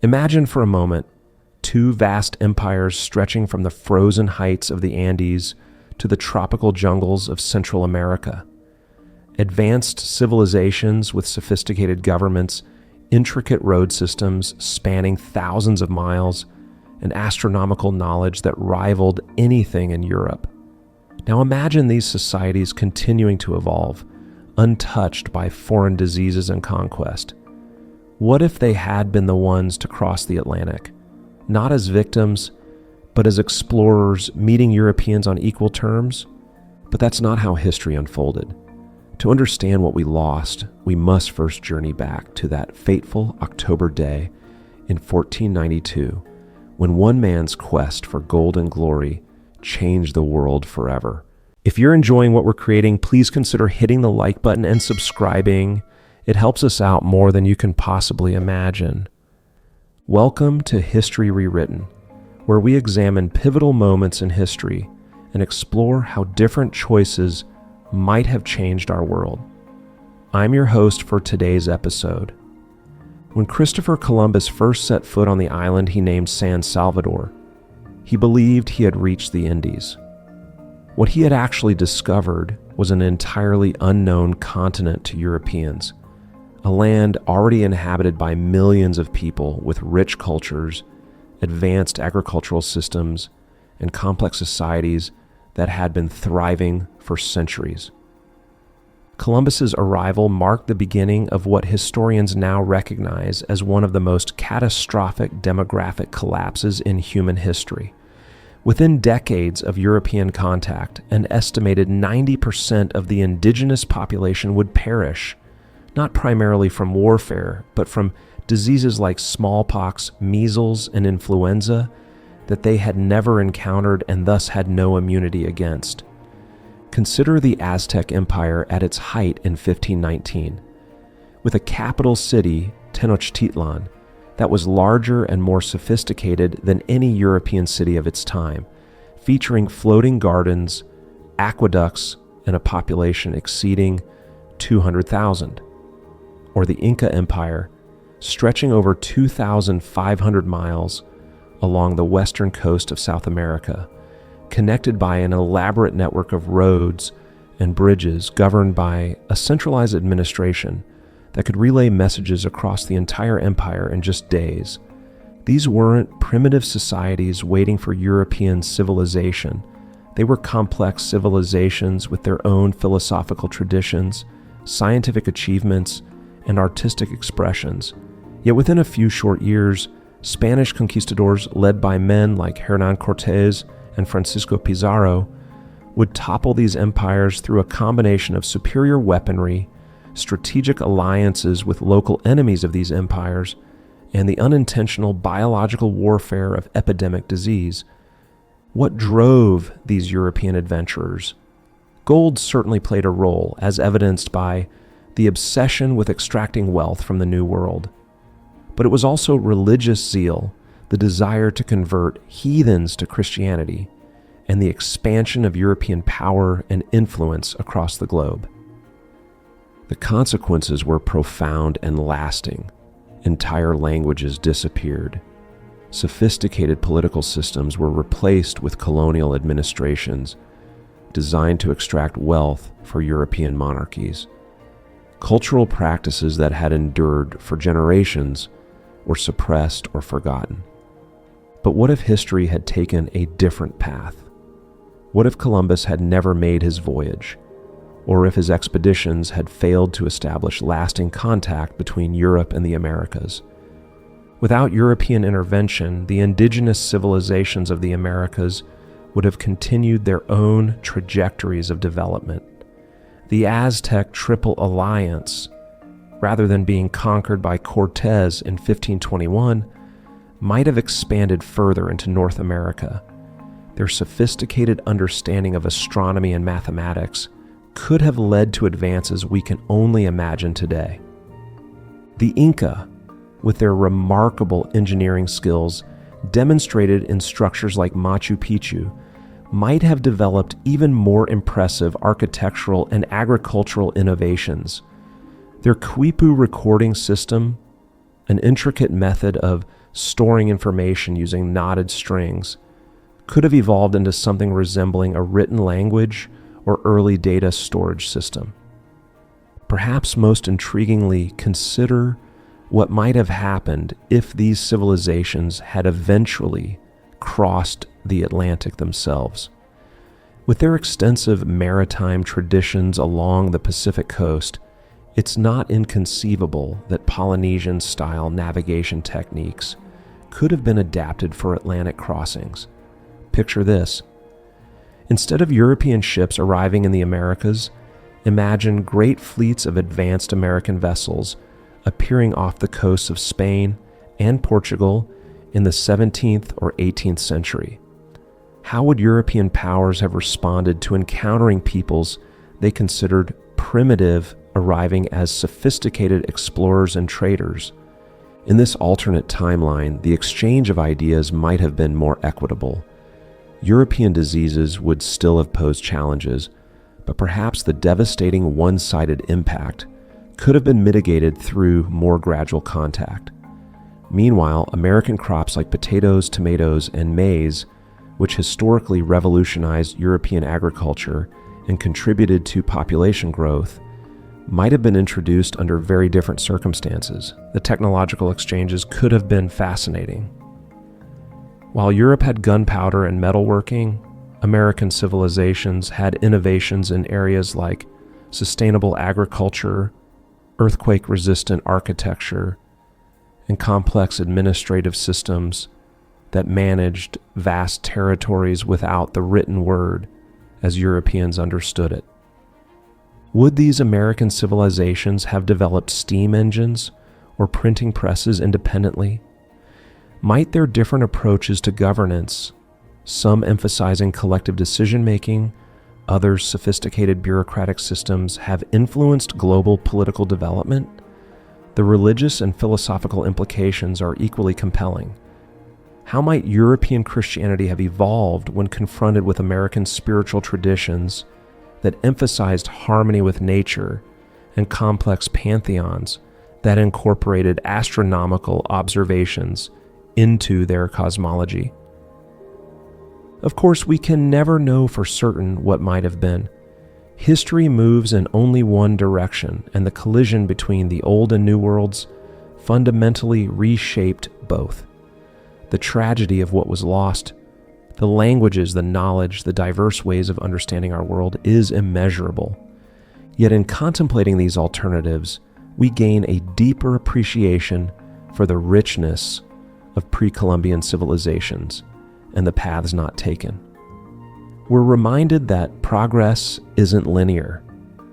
Imagine for a moment two vast empires stretching from the frozen heights of the Andes to the tropical jungles of Central America. Advanced civilizations with sophisticated governments, intricate road systems spanning thousands of miles, and astronomical knowledge that rivaled anything in Europe. Now imagine these societies continuing to evolve, untouched by foreign diseases and conquest. What if they had been the ones to cross the Atlantic, not as victims, but as explorers meeting Europeans on equal terms? But that's not how history unfolded. To understand what we lost, we must first journey back to that fateful October day in 1492, when one man's quest for gold and glory changed the world forever. If you're enjoying what we're creating, please consider hitting the like button and subscribing. It helps us out more than you can possibly imagine. Welcome to History Rewritten, where we examine pivotal moments in history and explore how different choices might have changed our world. I'm your host for today's episode. When Christopher Columbus first set foot on the island he named San Salvador, he believed he had reached the Indies. What he had actually discovered was an entirely unknown continent to Europeans, a land already inhabited by millions of people with rich cultures, advanced agricultural systems, and complex societies that had been thriving for centuries. Columbus's arrival marked the beginning of what historians now recognize as one of the most catastrophic demographic collapses in human history. Within decades of European contact, an estimated 90% of the indigenous population would perish, not primarily from warfare, but from diseases like smallpox, measles, and influenza that they had never encountered and thus had no immunity against. Consider the Aztec Empire at its height in 1519. With a capital city, Tenochtitlan, that was larger and more sophisticated than any European city of its time, featuring floating gardens, aqueducts, and a population exceeding 200,000. Or the Inca Empire, stretching over 2,500 miles along the western coast of South America, connected by an elaborate network of roads and bridges governed by a centralized administration that could relay messages across the entire empire in just days. These weren't primitive societies waiting for European civilization. They were complex civilizations with their own philosophical traditions, scientific achievements, and artistic expressions. Yet within a few short years, Spanish conquistadors led by men like Hernán Cortés and Francisco Pizarro would topple these empires through a combination of superior weaponry, strategic alliances with local enemies of these empires, and the unintentional biological warfare of epidemic disease. What drove these European adventurers? Gold certainly played a role, as evidenced by the obsession with extracting wealth from the New World. But it was also religious zeal, the desire to convert heathens to Christianity, and the expansion of European power and influence across the globe. The consequences were profound and lasting. Entire languages disappeared. Sophisticated political systems were replaced with colonial administrations designed to extract wealth for European monarchies. Cultural practices that had endured for generations were suppressed or forgotten. But what if history had taken a different path? What if Columbus had never made his voyage? Or if his expeditions had failed to establish lasting contact between Europe and the Americas? Without European intervention, the indigenous civilizations of the Americas would have continued their own trajectories of development. The Aztec Triple Alliance, rather than being conquered by Cortés in 1521, might have expanded further into North America. Their sophisticated understanding of astronomy and mathematics could have led to advances we can only imagine today. The Inca, with their remarkable engineering skills demonstrated in structures like Machu Picchu, might have developed even more impressive architectural and agricultural innovations. Their Quipu recording system, an intricate method of storing information using knotted strings, could have evolved into something resembling a written language or early data storage system. Perhaps most intriguingly, consider what might have happened if these civilizations had eventually crossed the Atlantic themselves. With their extensive maritime traditions along the Pacific coast, it's not inconceivable that Polynesian-style navigation techniques could have been adapted for Atlantic crossings. Picture this. Instead of European ships arriving in the Americas, imagine great fleets of advanced American vessels appearing off the coasts of Spain and Portugal in the 17th or 18th century. How would European powers have responded to encountering peoples they considered primitive arriving as sophisticated explorers and traders? In this alternate timeline, the exchange of ideas might have been more equitable. European diseases would still have posed challenges, but perhaps the devastating one-sided impact could have been mitigated through more gradual contact. Meanwhile, American crops like potatoes, tomatoes, and maize, which historically revolutionized European agriculture and contributed to population growth, might have been introduced under very different circumstances. The technological exchanges could have been fascinating. While Europe had gunpowder and metalworking, American civilizations had innovations in areas like sustainable agriculture, earthquake-resistant architecture, and complex administrative systems that managed vast territories without the written word as Europeans understood it. Would these American civilizations have developed steam engines or printing presses independently? Might their different approaches to governance, some emphasizing collective decision-making, others sophisticated bureaucratic systems, have influenced global political development? The religious and philosophical implications are equally compelling. How might European Christianity have evolved when confronted with American spiritual traditions that emphasized harmony with nature and complex pantheons that incorporated astronomical observations into their cosmology? Of course, we can never know for certain what might have been. History moves in only one direction, and the collision between the old and new worlds fundamentally reshaped both. The tragedy of what was lost, the languages, the knowledge, the diverse ways of understanding our world is immeasurable. Yet in contemplating these alternatives, we gain a deeper appreciation for the richness of pre-Columbian civilizations and the paths not taken. We're reminded that progress isn't linear,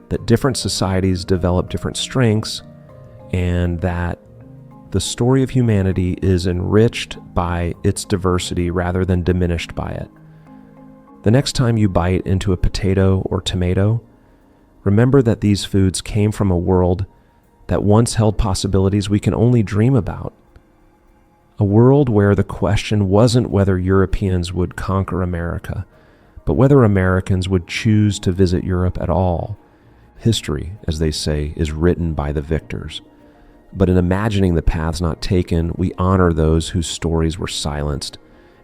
that different societies develop different strengths, and that the story of humanity is enriched by its diversity rather than diminished by it. The next time you bite into a potato or tomato, remember that these foods came from a world that once held possibilities we can only dream about. A world where the question wasn't whether Europeans would conquer America, but whether Americans would choose to visit Europe at all. History, as they say, is written by the victors. But in imagining the paths not taken, we honor those whose stories were silenced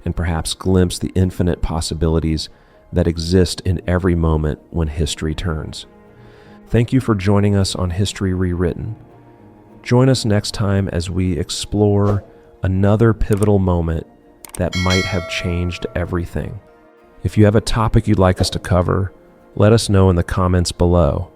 and perhaps glimpse the infinite possibilities that exist in every moment when history turns. Thank you for joining us on History Rewritten. Join us next time as we explore another pivotal moment that might have changed everything. If you have a topic you'd like us to cover, let us know in the comments below.